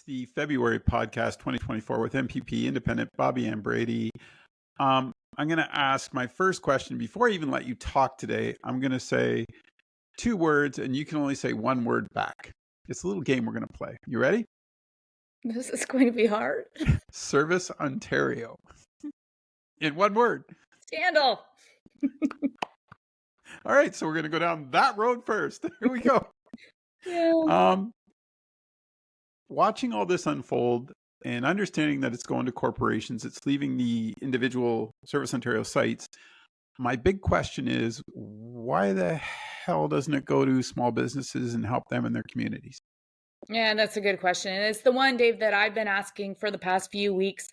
the February podcast 2024 with MPP Independent Bobbi and Brady. I'm going to ask my first question before I even let you talk today. I'm going to say two words and you can only say one word back. It's a little game we're going to play. You ready? This is going to be hard. Service Ontario. In one word. Scandal. All right, so we're going to go down that road first. Here we go. Yeah. Watching all this unfold and understanding that it's going to corporations, it's leaving the individual Service Ontario sites. My big question is, why the hell doesn't it go to small businesses and help them in their communities? Yeah, that's a good question. And it's the one, Dave, that I've been asking for the past few weeks.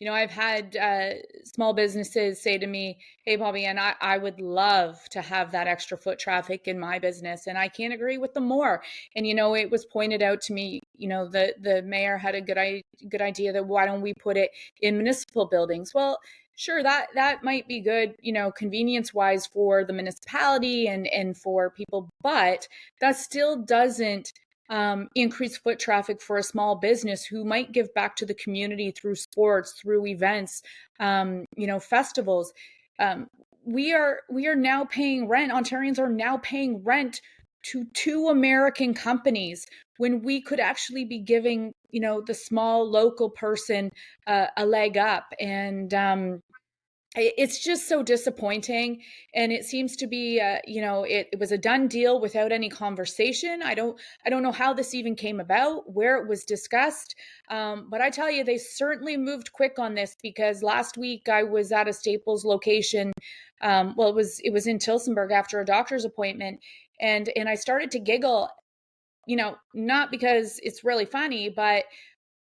I've had small businesses say to me, "Hey, Bobbi, and I would love to have that extra foot traffic in my business." And I can't agree with them more. And, it was pointed out to me, the mayor had a good idea that why don't we put it in municipal buildings? Well, sure, that might be good, convenience wise for the municipality and for people, but that still doesn't increase foot traffic for a small business who might give back to the community through sports, through events, festivals. We are now paying rent. Ontarians are now paying rent to two American companies when we could actually be giving, the small local person a leg up. And it's just so disappointing, and it seems to be it was a done deal without any conversation. I don't know how this even came about, where it was discussed, but I tell you, they certainly moved quick on this, because last week I was at a Staples location. Well, it was in Tillsonburg after a doctor's appointment, and I started to giggle, not because it's really funny, but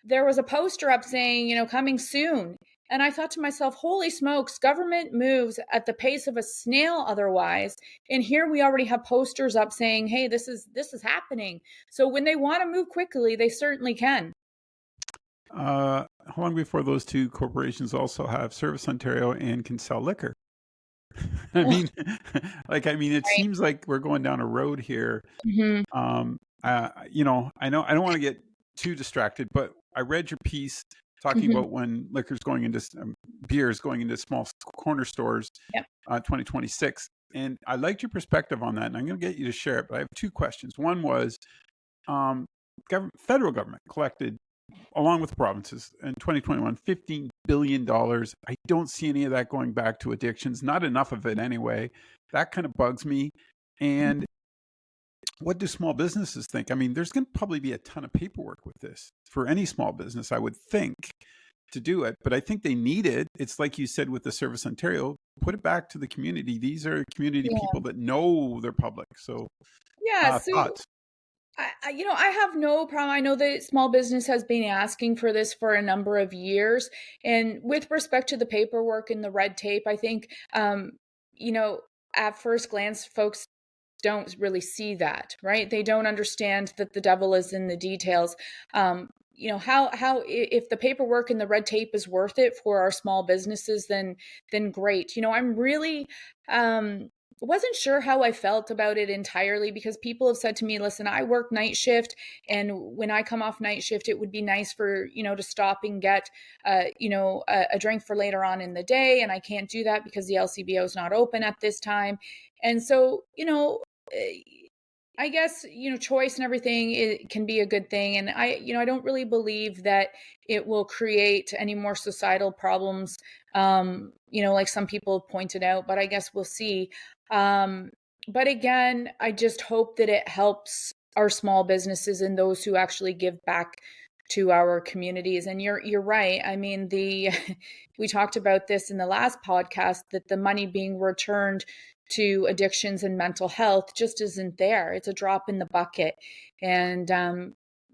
there was a poster up saying, coming soon. And I thought to myself, holy smokes, government moves at the pace of a snail otherwise. And here we already have posters up saying, hey, this is happening. So when they want to move quickly, they certainly can. How long before those two corporations also have Service Ontario and can sell liquor? I mean, it Right. seems like we're going down a road here. Mm-hmm. I know I don't want to get too distracted, but I read your piece talking Mm-hmm. about when liquor's going into beer is going into small corner stores, Yep. 2026, and I liked your perspective on that, and I'm going to get you to share it. But I have two questions. One was, um, federal government collected, along with provinces, in 2021, $15 billion. I don't see any of that going back to addictions, not enough of it anyway. That kind of bugs me. And what do small businesses think? I mean, there's going to probably be a ton of paperwork with this for any small business, I would think, to do it. But I think they need it. It's like you said with the Service Ontario, put it back to the community. These are community Yeah. people that know their public. So Yeah. So thoughts? I have no problem. I know that small business has been asking for this for a number of years. And with respect to the paperwork and the red tape, I think, you know, at first glance, folks don't really see that, right? They don't understand that the devil is in the details. If the paperwork and the red tape is worth it for our small businesses, then great. I'm really wasn't sure how I felt about it entirely, because people have said to me, listen, I work night shift, and when I come off night shift, it would be nice for, to stop and get, a drink for later on in the day. And I can't do that because the LCBO is not open at this time. And so, I guess, choice and everything, it can be a good thing. And I don't really believe that it will create any more societal problems, like some people have pointed out, but I guess we'll see. But again, I just hope that it helps our small businesses and those who actually give back to our communities. And you're right. I mean, we talked about this in the last podcast, that the money being returned to addictions and mental health just isn't there. It's a drop in the bucket. And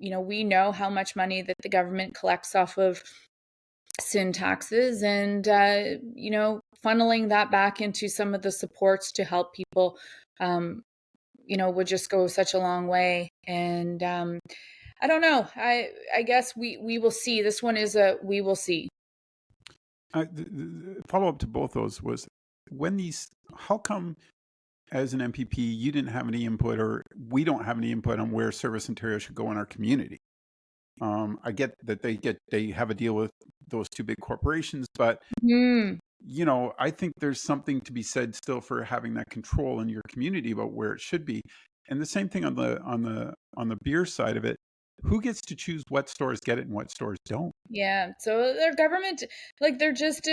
we know how much money that the government collects off of sin taxes, and funneling that back into some of the supports to help people would just go such a long way. And I don't know. I guess we will see. This one is a we will see. The follow up to both those was, how come as an MPP you didn't have any input, or we don't have any input on where Service Ontario should go in our community? I get that they have a deal with those two big corporations, but Mm. I think there's something to be said still for having that control in your community about where it should be. And the same thing on the beer side of it. Who gets to choose what stores get it and what stores don't? Yeah. So their government, like they're just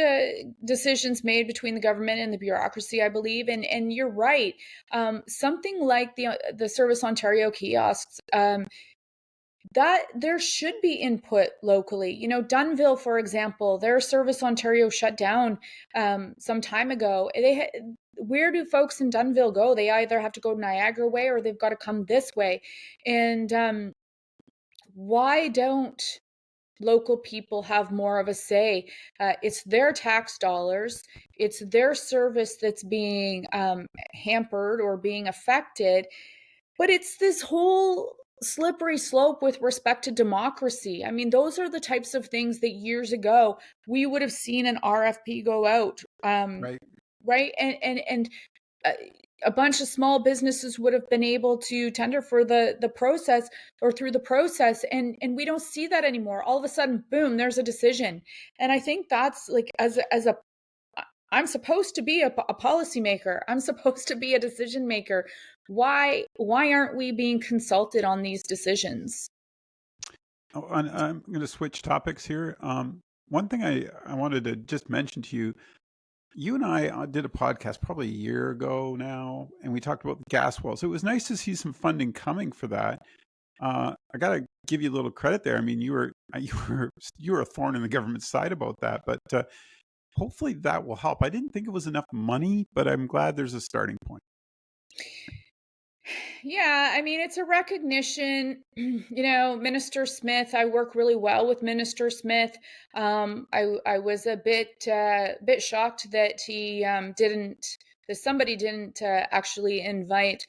decisions made between the government and the bureaucracy, I believe. And you're right. Something like the Service Ontario kiosks, that there should be input locally. Dunnville, for example, their Service Ontario shut down some time ago. Where do folks in Dunnville go? They either have to go Niagara way or they've got to come this way. And why don't local people have more of a say? It's their tax dollars, it's their service that's being hampered or being affected. But it's this whole slippery slope with respect to democracy. I mean, those are the types of things that years ago we would have seen an RFP go out, Right. right? And uh, a bunch of small businesses would have been able to tender for the process or through the process, and we don't see that anymore. All of a sudden, boom, there's a decision. And I think that's like, as a I'm supposed to be a policymaker. I'm supposed to be a decision maker. Why aren't we being consulted on these decisions? Oh, and I'm going to switch topics here. One thing I wanted to just mention to you, you and I did a podcast probably a year ago now, and we talked about gas wells. It was nice to see some funding coming for that. I got to give you a little credit there. I mean, you were a thorn in the government's side about that, but hopefully that will help. I didn't think it was enough money, but I'm glad there's a starting point. Yeah, I mean, it's a recognition. Minister Smith, I work really well with Minister Smith. I was a bit shocked that he that somebody didn't actually invite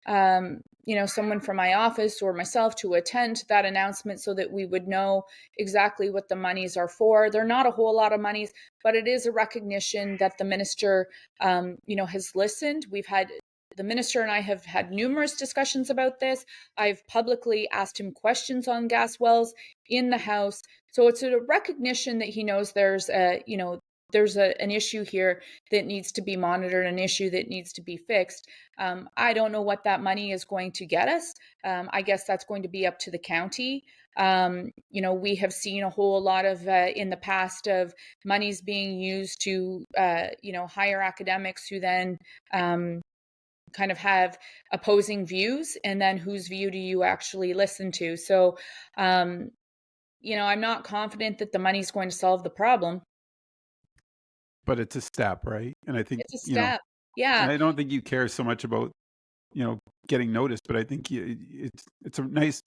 someone from my office or myself to attend that announcement so that we would know exactly what the monies are for. They're not a whole lot of monies, but it is a recognition that the minister has listened. The minister and I have had numerous discussions about this. I've publicly asked him questions on gas wells in the House. So it's a recognition that he knows an issue here that needs to be monitored, an issue that needs to be fixed. I don't know what that money is going to get us. I guess that's going to be up to the county. We have seen a whole lot of in the past of monies being used to hire academics who then kind of have opposing views, and then whose view do you actually listen to? So I'm not confident that the money's going to solve the problem. But it's a step, right? And I think, It's a step. Yeah. and I don't think you care so much about, you know, getting noticed, but I think it's a nice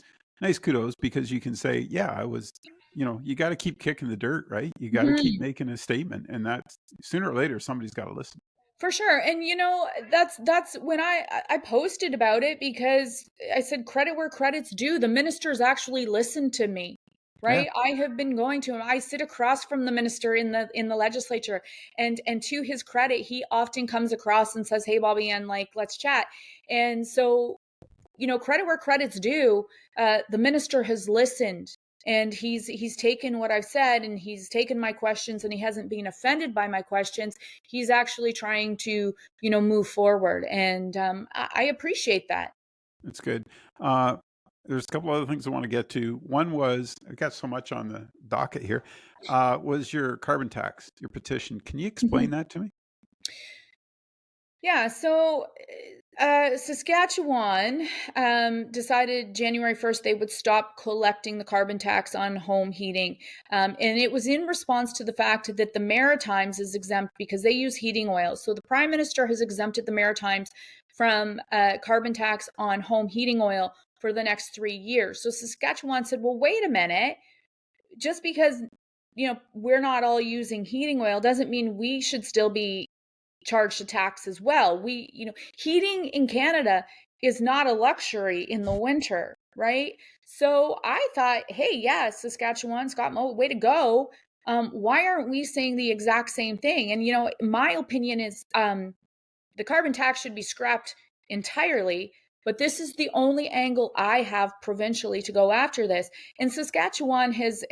kudos because you can say, yeah, I was, you got to keep kicking the dirt, right? You got to keep Mhm. making a statement, and that's sooner or later somebody's got to listen. For sure. And that's when I posted about it, because I said credit where credit's due. The ministers actually listened to me. Yeah, Right? I have been going to him. I sit across from the minister in the legislature, and to his credit, he often comes across and says, "Hey Bobbi Ann, like let's chat." And so, credit where credit's due. The minister has listened, and he's taken what I've said, and he's taken my questions, and he hasn't been offended by my questions. He's actually trying to move forward, and I appreciate that. that's good. Uh, there's a couple other things I want to get to. One was I got so much on the docket here. Was your carbon tax, your petition? Can you explain that to me? Yeah, so Saskatchewan decided January 1st they would stop collecting the carbon tax on home heating. And it was in response to the fact that the Maritimes is exempt because they use heating oil. So the Prime Minister has exempted the Maritimes from carbon tax on home heating oil for the next 3 years. So Saskatchewan said, well, wait a minute, just because we're not all using heating oil doesn't mean we should still be charged a tax as well. Heating in Canada is not a luxury in the winter, right? So I thought, hey, yeah, Saskatchewan, Scott Moe, way to go. Why aren't we saying the exact same thing? And my opinion is the carbon tax should be scrapped entirely. But this is the only angle I have provincially to go after this. And Saskatchewan has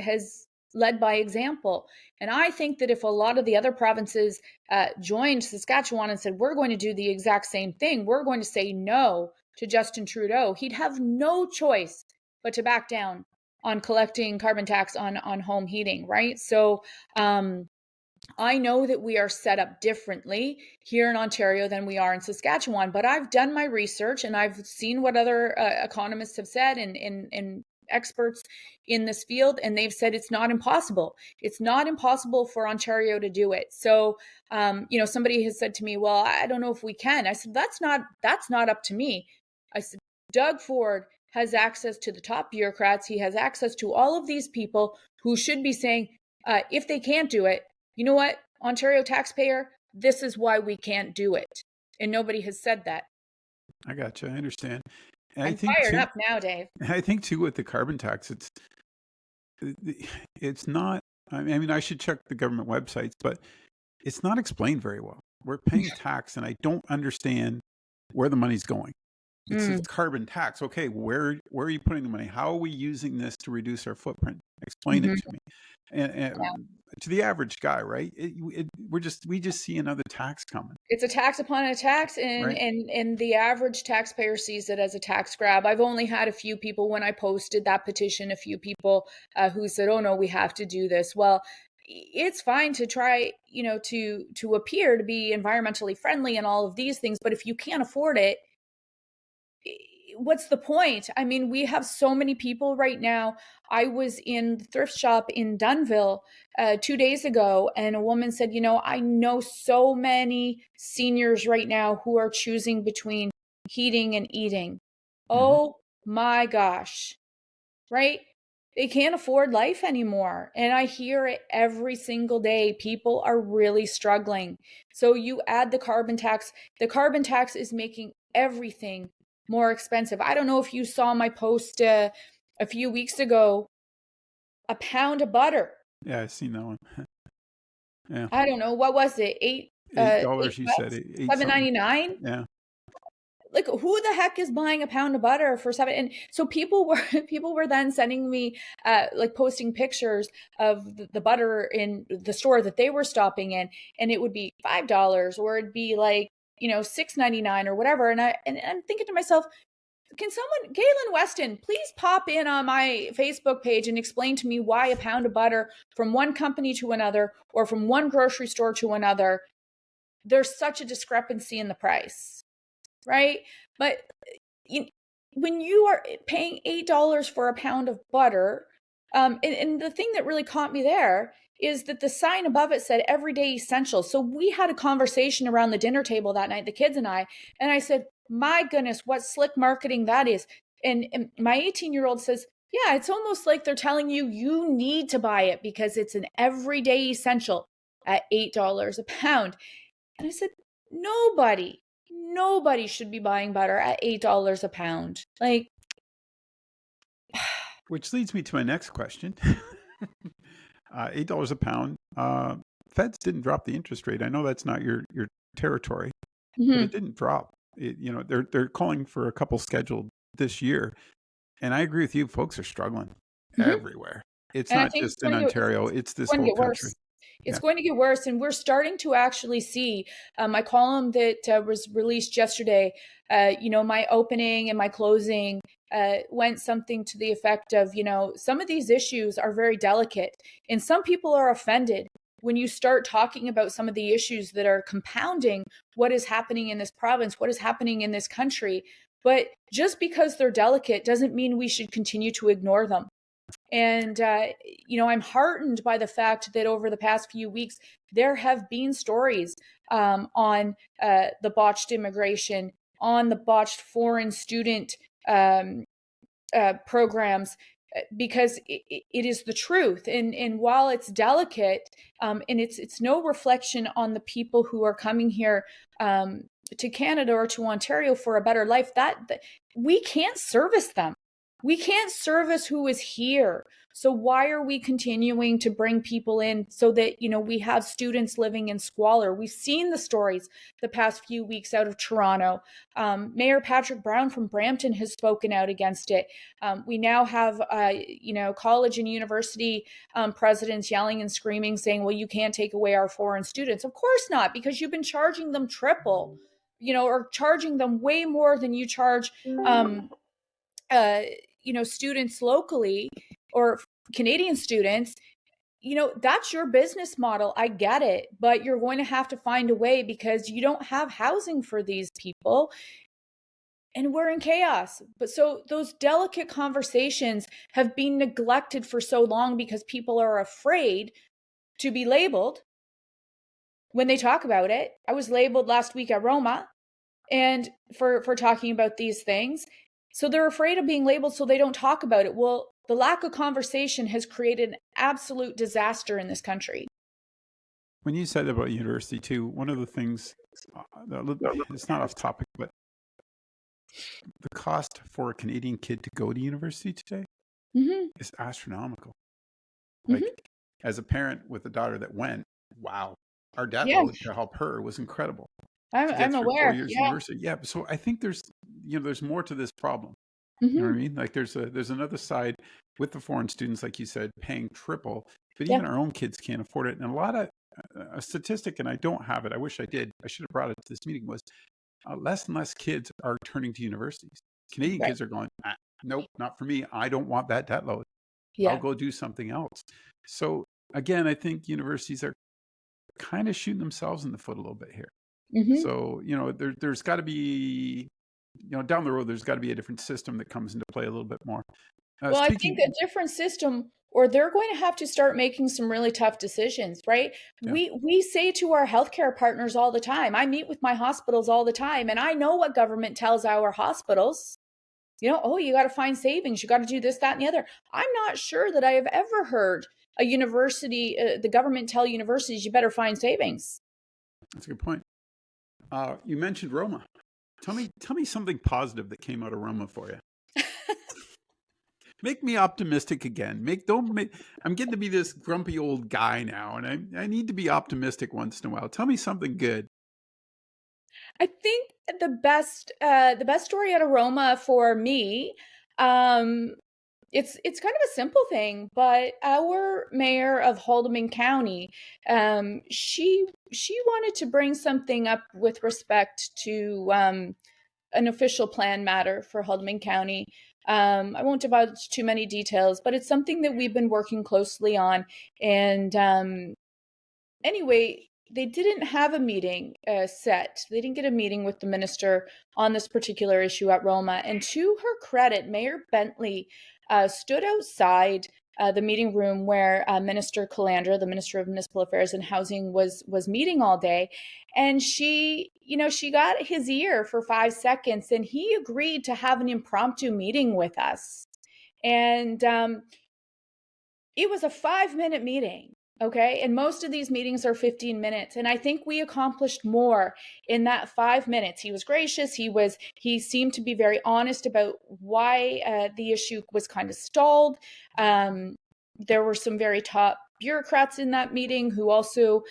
led by example. And I think that if a lot of the other provinces joined Saskatchewan and said, we're going to do the exact same thing, we're going to say no to Justin Trudeau, he'd have no choice but to back down on collecting carbon tax on home heating, right? So I know that we are set up differently here in Ontario than we are in Saskatchewan, but I've done my research and I've seen what other economists have said and experts in this field, and they've said it's not impossible. It's not impossible for Ontario to do it. So, somebody has said to me, "Well, I don't know if we can." I said, "That's not up to me." I said, "Doug Ford has access to the top bureaucrats. He has access to all of these people who should be saying, if they can't do it, you know what, Ontario taxpayer, this is why we can't do it." And nobody has said that. I got you. I understand. And I'm fired up now, Dave. I think too with the carbon tax, it's not. I mean, I should check the government websites, but it's not explained very well. We're paying tax, and I don't understand where the money's going. It says Mm, carbon tax. Okay, where are you putting the money? How are we using this to reduce our footprint? Explain it mhm. to me. And to the average guy, right? We just see another tax coming, It's a tax upon a tax, and right? the average taxpayer sees it as a tax grab. I've only had a few people, when I posted that petition, a few people who said, "Oh no, we have to do this." Well, it's fine to try, to appear to be environmentally friendly and all of these things, but if you can't afford it, what's the point? I mean, we have so many people right now. I was in the thrift shop in Dunnville 2 days ago, and a woman said, I know so many seniors right now who are choosing between heating and eating. Hmm. Oh my gosh, right? They can't afford life anymore. And I hear it every single day. People are really struggling. So you add the carbon tax. The carbon tax is making everything more expensive. I don't know if you saw my post a few weeks ago. A pound of butter. Yeah, I've seen that one. Yeah, I don't know, what was it? $8. Eight You said bucks, eight seven something. ninety nine. Yeah, Like, who the heck is buying a pound of butter for seven? And so people were people were then sending me like posting pictures of the butter in the store that they were stopping in, and it would be $5 or it'd be like, 6.99 or whatever. And I'm thinking to myself, can someone, Galen Weston, please pop in on my Facebook page and explain to me why a pound of butter from one company to another, or from one grocery store to another, there's such a discrepancy in the price, right? But you, when you are paying $8 for a pound of butter, and the thing that really caught me there is that the sign above it said everyday essentials. So we had a conversation around the dinner table that night, the kids and I said, my goodness, what slick marketing that is. And my 18-year-old says, yeah, it's almost like they're telling you you need to buy it because it's an everyday essential at $8 a pound. And I said, nobody should be buying butter at $8 a pound. Like, which leads me to my next question. $8 a pound. Feds didn't drop the interest rate. I know that's not your territory, but it mhm, didn't drop. They're calling for a couple scheduled this year, and I agree with you. Folks are struggling mhm. everywhere. It's And I not think just in Ontario. It's it's this going to whole get country. worse. It's Yeah. going to get worse, and we're starting to actually see my column that was released yesterday. My opening and my closing went something to the effect of, some of these issues are very delicate, and some people are offended when you start talking about some of the issues that are compounding what is happening in this province, what is happening in this country. But just because they're delicate doesn't mean we should continue to ignore them. And, I'm heartened by the fact that over the past few weeks, there have been stories on the botched immigration, on the botched foreign student um, programs, because it is the truth. And while it's delicate, and it's no reflection on the people who are coming here to Canada or to Ontario for a better life, that we can't service them. We can't service who is here. So why are we continuing to bring people in so that, we have students living in squalor? We've seen the stories the past few weeks out of Toronto. Mayor Patrick Brown from Brampton has spoken out against it. We now have, college and university presidents yelling and screaming, saying, well, you can't take away our foreign students. Of course not, because you've been charging them triple, or charging them way more than you charge, students locally or Canadian students. That's your business model. I get it, but you're going to have to find a way because you don't have housing for these people and we're in chaos. But so those delicate conversations have been neglected for so long because people are afraid to be labeled when they talk about it. I was labeled last week at Roma and for talking about these things. So they're afraid of being labeled, so they don't talk about it. Well, the lack of conversation has created an absolute disaster in this country. When you said about university too, one of the things, it's not off topic, but the cost for a Canadian kid to go to university today is astronomical. Like, as a parent with a daughter that went, wow, our debt load to help her was incredible. I'm aware. 4 years university. Yeah. So I think there's more to this problem. You know what I mean? Like there's another side with the foreign students, like you said, paying triple, but even our own kids can't afford it. And a lot of a statistic, and I don't have it. I wish I did. I should have brought it to this meeting. Was less and less kids are turning to universities. Canadian kids are going, nope, not for me. I don't want that debt load. I'll go do something else. So again, I think universities are kind of shooting themselves in the foot a little bit here. So, there's got to be, down the road, there's got to be a different system that comes into play a little bit more. Well, I think a different system, or they're going to have to start making some really tough decisions, right? Yeah. We say to our healthcare partners all the time, I meet with my hospitals all the time, and I know what government tells our hospitals. You got to find savings. You got to do this, that, and the other. I'm not sure that I have ever heard a university, the government tell universities, you better find savings. That's a good point. You mentioned Roma. Tell me something positive that came out of Roma for you. Make me optimistic again. I'm getting to be this grumpy old guy now, and I need to be optimistic once in a while. Tell me something good. I think the best story out of Roma for me, it's kind of a simple thing, but our mayor of Haldimand County, she wanted to bring something up with respect to an official plan matter for Haldimand County. I won't divulge too many details, but it's something that we've been working closely on. And anyway, they didn't have a meeting set. They didn't get a meeting with the minister on this particular issue at Roma. And to her credit, Mayor Bentley stood outside the meeting room where Minister Calandra, the Minister of Municipal Affairs and Housing, was meeting all day. And she got his ear for 5 seconds, and he agreed to have an impromptu meeting with us. And it was a 5-minute meeting. Okay. And most of these meetings are 15 minutes. And I think we accomplished more in that 5 minutes. He was gracious. He seemed to be very honest about why the issue was kind of stalled. There were some very top bureaucrats in that meeting who also,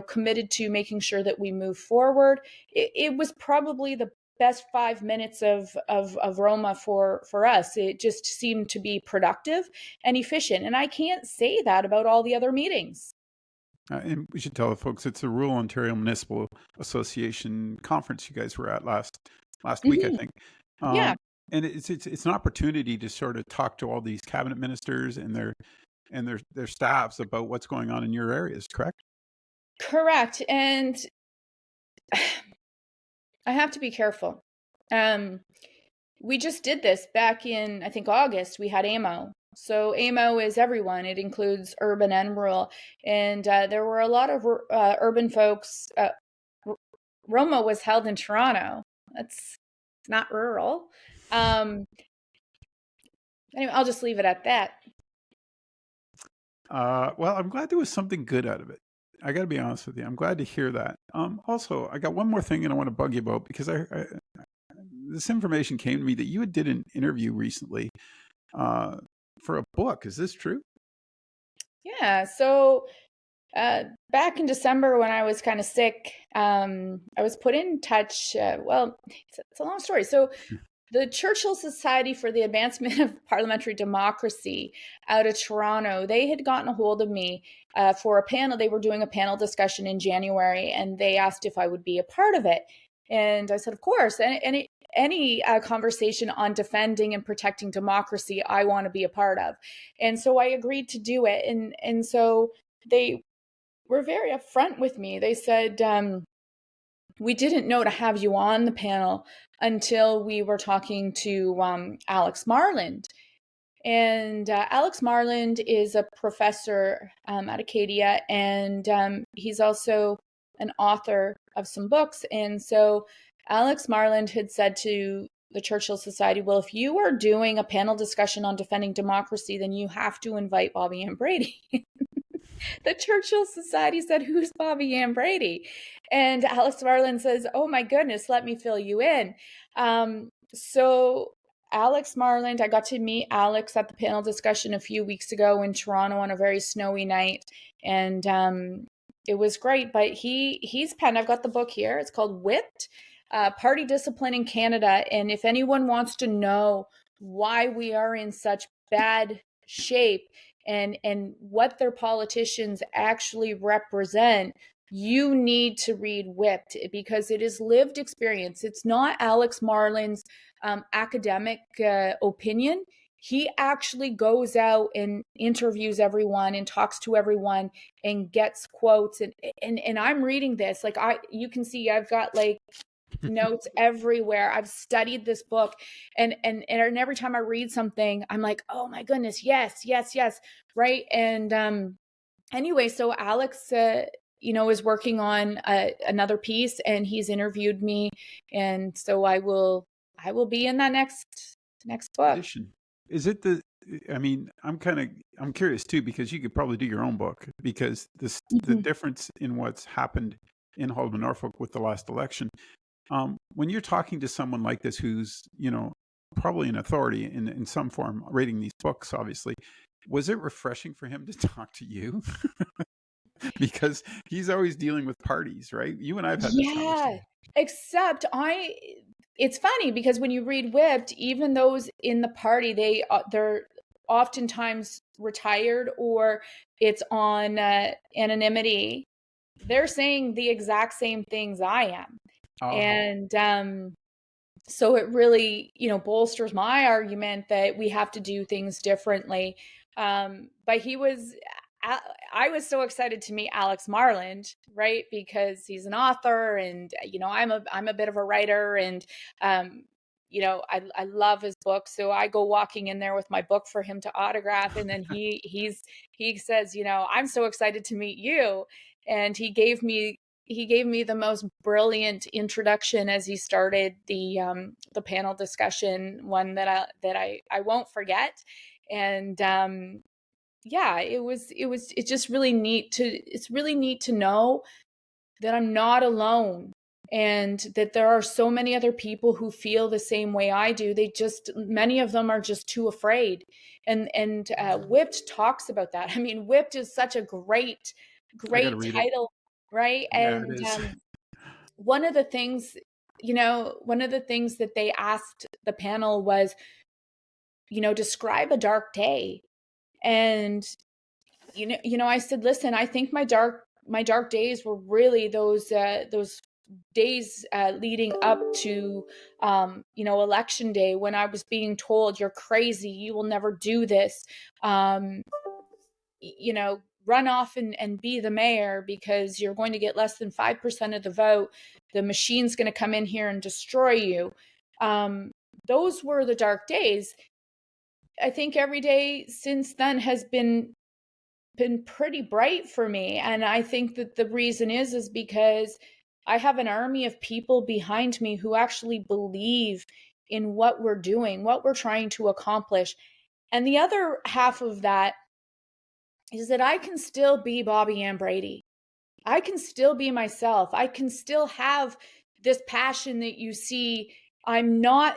committed to making sure that we move forward. It was probably the best 5 minutes of Roma for us. It just seemed to be productive and efficient. And I can't say that about all the other meetings. And we should tell the folks, it's a Rural Ontario Municipal Association conference you guys were at last week, I think. Yeah. And it's an opportunity to sort of talk to all these cabinet ministers and their staffs about what's going on in your areas, correct? Correct. And I have to be careful. We just did this back in, I think, August. We had AMO. So AMO is everyone. It includes urban and rural. And there were a lot of urban folks. Roma was held in Toronto. That's not rural. Anyway, I'll just leave it at that. Well, I'm glad there was something good out of it. I got to be honest with you. I'm glad to hear that. Also, I got one more thing and I want to bug you about, because this information came to me that you did an interview recently for a book. Is this true? Yeah. So back in December when I was kind of sick, I was put in touch. It's a long story. So the Churchill Society for the Advancement of Parliamentary Democracy out of Toronto, they had gotten a hold of me for a panel. They were doing a panel discussion in January, and they asked if I would be a part of it. And I said, of course. And any conversation on defending and protecting democracy, I want to be a part of. And so I agreed to do it. And so they were very upfront with me. They said, we didn't know to have you on the panel until we were talking to Alex Marland. And Alex Marland is a professor at Acadia, and he's also an author of some books. And so Alex Marland had said to the Churchill Society, well, if you are doing a panel discussion on defending democracy, then you have to invite Bobbi and Brady. The Churchill Society said, who's Bobbi Ann Brady? And Alex Marland says, oh my goodness, let me fill you in. So Alex Marland, I got to meet Alex at the panel discussion a few weeks ago in Toronto on a very snowy night. And it was great, but he's penned, I've got the book here. It's called Whipped, Party Discipline in Canada. And if anyone wants to know why we are in such bad shape, and what their politicians actually represent, you need to read Whipped, because it is lived experience. It's not Alex Marland's academic opinion. He actually goes out and interviews everyone and talks to everyone and gets quotes. And I'm reading this, like, you can see I've got like notes everywhere. I've studied this book, and every time I read something, I'm like, oh my goodness, yes, yes, yes, right. And anyway, so Alex is working on another piece, and he's interviewed me, and so I will be in that next book. Edition. Is it the? I mean, I'm curious too, because you could probably do your own book, because the Mhm. difference in what's happened in Halden, Norfolk with the last election. When you're talking to someone like this, who's probably an authority in some form, rating these books, obviously, was it refreshing for him to talk to you? Because he's always dealing with parties, right? You and I've had this Yeah, conversation. except it's funny because when you read Whipped, even those in the party, they're oftentimes retired, or it's on anonymity. They're saying the exact same things I am. Uh-huh. And so it really, bolsters my argument that we have to do things differently. But I was so excited to meet Alex Marland, right? Because he's an author, and I'm a bit of a writer, and I love his book. So I go walking in there with my book for him to autograph, and then he says, I'm so excited to meet you, and he gave me the most brilliant introduction as he started the panel discussion, one that I won't forget. And yeah, it's just really neat to know that I'm not alone, and that there are so many other people who feel the same way I do. Many of them are just too afraid. And Whipped talks about that. I mean, Whipped is such a great I got to great read it. title, right? Yeah, it And is. one of the things that they asked the panel was, describe a dark day. And I said, listen, I think my dark days were really those days leading up to election day, when I was being told, you're crazy, you will never do this, um run off and be the mayor, because you're going to get less than 5% of the vote. The machine's going to come in here and destroy you. Um, those were the dark days. I think every day since then has been pretty bright for me, and I think that the reason is because I have an army of people behind me who actually believe in what we're doing, what we're trying to accomplish. And the other half of that is that I can still be Bobbi Ann Brady. I can still be myself. I can still have this passion that you see. I'm not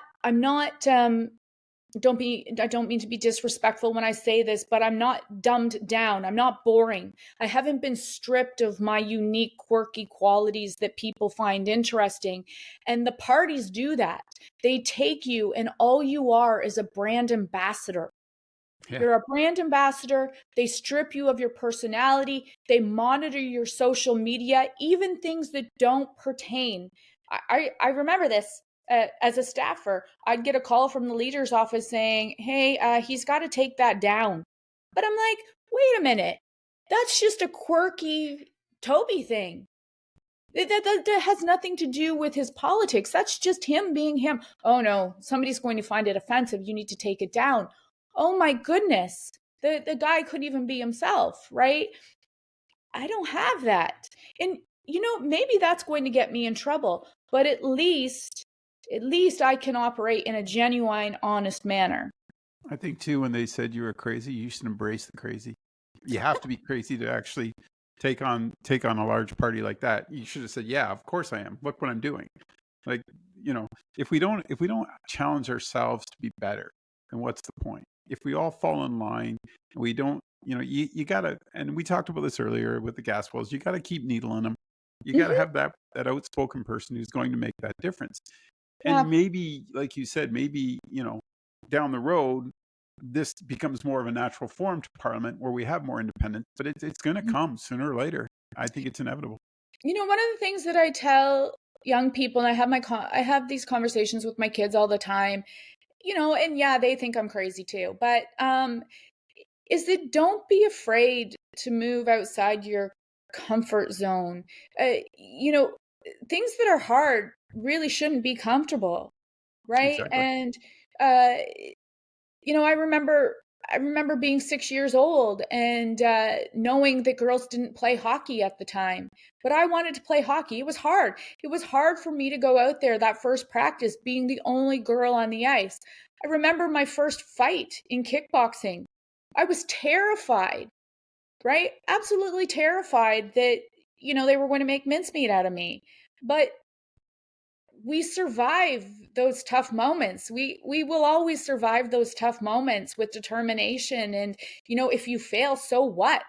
I don't mean to be disrespectful when I say this, but I'm not dumbed down. I'm not boring. I haven't been stripped of my unique, quirky qualities that people find interesting. And the parties do that. They take you, and all you are is a brand ambassador. Yeah. You're a brand ambassador. They strip you of your personality. They monitor your social media, even things that don't pertain. I remember this as a staffer. I'd get a call from the leader's office saying, hey, he's got to take that down. But I'm like, wait a minute. That's just a quirky Toby thing. That has nothing to do with his politics. That's just him being him. Oh no, somebody's going to find it offensive. You need to take it down. Oh my goodness. The guy couldn't even be himself, right? I don't have that. And maybe that's going to get me in trouble, but at least I can operate in a genuine, honest manner. I think too, when they said you were crazy, you should embrace the crazy. You have to be crazy to actually take on a large party like that. You should have said, "Yeah, of course I am. Look what I'm doing." Like, if we don't challenge ourselves to be better, then what's the point? If we all fall in line and we don't, you gotta. And we talked about this earlier with the gas wells. You got to keep needling them. You got to Hmm. have that outspoken person who's going to make that difference. And Yeah. maybe, like you said, maybe down the road this becomes more of a natural form to parliament where we have more independence, but it's going to come sooner or later. I think it's inevitable. One of the things that I tell young people, and I have these conversations with my kids all the time, and yeah, they think I'm crazy too, but is that don't be afraid to move outside your comfort zone. You know, things that are hard really shouldn't be comfortable, right? Exactly. And uh, I remember being 6 years old and knowing that girls didn't play hockey at the time, but I wanted to play hockey. It was hard. It was hard for me to go out there that first practice, being the only girl on the ice. I remember my first fight in kickboxing. I was terrified, right? Absolutely terrified that they were going to make mincemeat out of me. But we survive those tough moments. We will always survive those tough moments with determination. And if you fail, so what?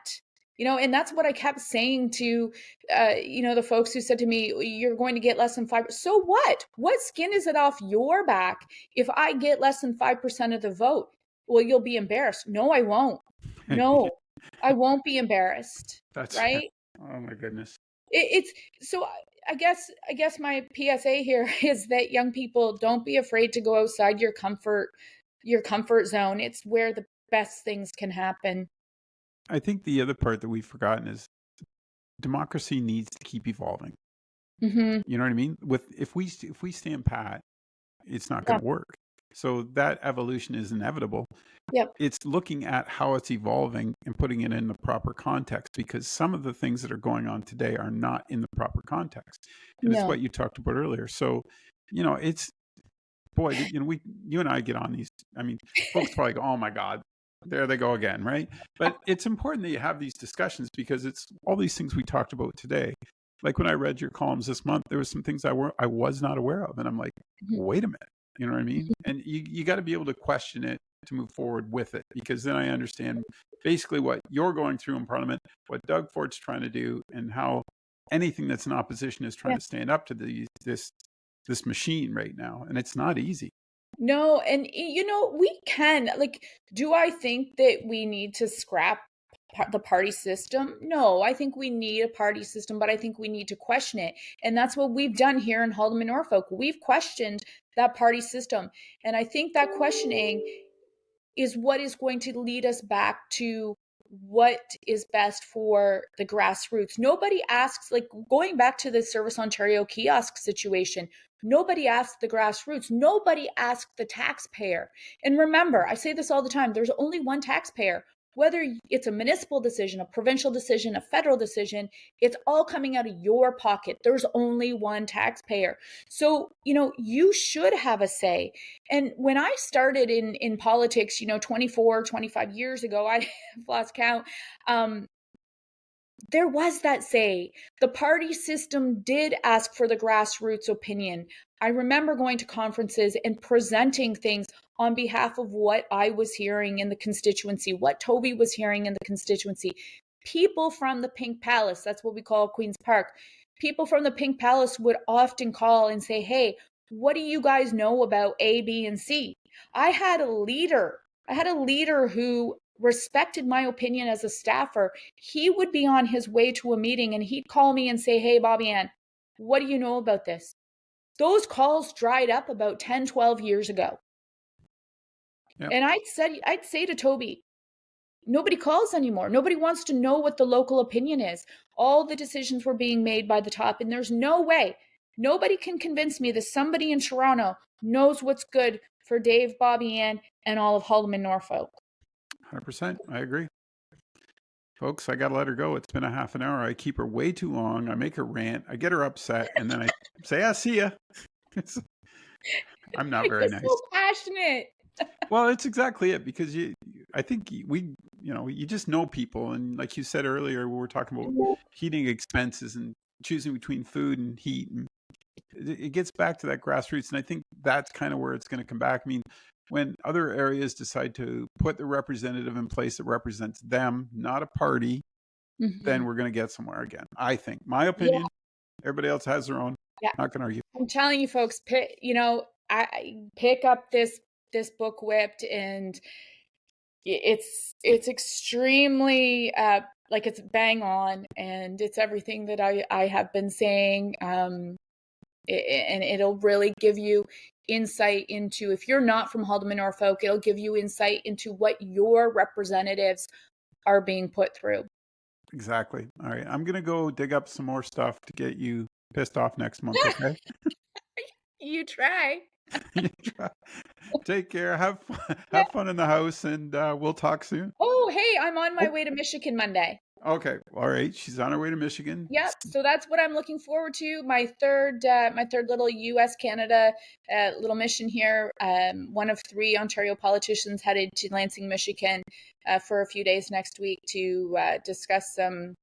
And that's what I kept saying to the folks who said to me, you're going to get less than 5. So what skin is it off your back if I get less than 5% of the vote? Well, you'll be embarrassed. No, I won't. No, I won't be embarrassed, That's right? oh my goodness. It's so I guess my PSA here is that young people, don't be afraid to go outside your comfort zone. It's where the best things can happen. I think the other part that we've forgotten is democracy needs to keep evolving. Mhm. You know what I mean? With if we stand pat, it's not going Yeah. to work. So that evolution is inevitable. Yep. It's looking at how it's evolving and putting it in the proper context, because some of the things that are going on today are not in the proper context. And it's No. what you talked about earlier. So, it's boy, you and I get on these. I mean, folks probably go, "Oh my God, there they go again," right? But it's important that you have these discussions because it's all these things we talked about today. Like when I read your columns this month, there was some things I was not aware of, and I'm like, Mhm. wait a minute, you know what I mean? Mhm. And you got to be able to question it to move forward with it, because then I understand basically what you're going through in Parliament, what Doug Ford's trying to do, and how anything that's in opposition is trying Yeah. to stand up to this machine right now, and it's not easy. No, and we can, like, do I think that we need to scrap the party system? No, I think we need a party system, but I think we need to question it. And that's what we've done here in Haldeman Norfolk. We've questioned that party system. And I think that questioning is what is going to lead us back to what is best for the grassroots. Nobody asks, like, going back to the Service Ontario kiosk situation, nobody asked the grassroots. Nobody asked the taxpayer. And remember, I say this all the time, there's only one taxpayer. Whether it's a municipal decision, a provincial decision, a federal decision, it's all coming out of your pocket. There's only one taxpayer. So, you should have a say. And when I started in politics, 24, 25 years ago, I have lost count. Um, there was that say. The party system did ask for the grassroots opinion. I remember going to conferences and presenting things on behalf of what I was hearing in the constituency, what Toby was hearing in the constituency. People from the Pink Palace, that's what we call Queen's Park, people from the Pink Palace would often call and say, hey, what do you guys know about A, B, and C? I had a leader who respected my opinion as a staffer. He would be on his way to a meeting and he'd call me and say, hey, Bobbi Ann, what do you know about this? Those calls dried up about 10, 12 years ago. Yep. And I'd say to Toby, nobody calls anymore. Nobody wants to know what the local opinion is. All the decisions were being made by the top, and there's no way, nobody can convince me that somebody in Toronto knows what's good for Dave, Bobbi Ann, and all of Haldeman Norfolk. 100%. I agree. Folks, I got to let her go. It's been a half an hour. I keep her way too long. I make her rant. I get her upset. And then I say, see ya. I'm not very You're nice. so passionate. Well, it's exactly it, because I think you just know people. And like you said earlier, we were talking about heating expenses and choosing between food and heat. And it gets back to that grassroots. And I think that's kind of where it's going to come back. I mean, when other areas decide to put the representative in place that represents them, not a party, then we're going to get somewhere again. I think. My opinion. Yeah. Everybody else has their own. Yeah. Not going to argue. I'm telling you, folks, I pick up this book, Whipped, and it's extremely like, it's bang on, and it's everything that I have been saying. And it'll really give you insight into, if you're not from Haldeman Norfolk, it'll give you insight into what your representatives are being put through. Exactly. All right. I'm going to go dig up some more stuff to get you pissed off next month, okay? You try. You try. Take care. Have fun in the house, and we'll talk soon. Oh, hey, I'm on my way to Michigan Monday. Okay. All right. She's on her way to Michigan. Yep. So that's what I'm looking forward to. My third little U.S. Canada little mission here. One of 3 Ontario politicians headed to Lansing, Michigan, for a few days next week to discuss some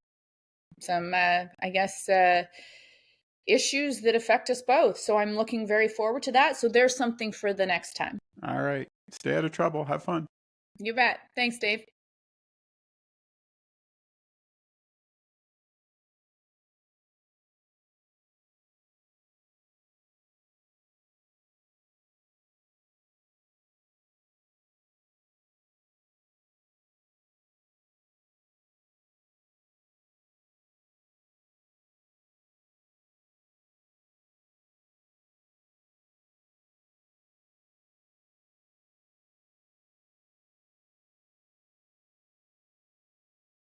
I guess issues that affect us both. So I'm looking very forward to that. So there's something for the next time. All right. Stay out of trouble. Have fun. You bet. Thanks, Dave.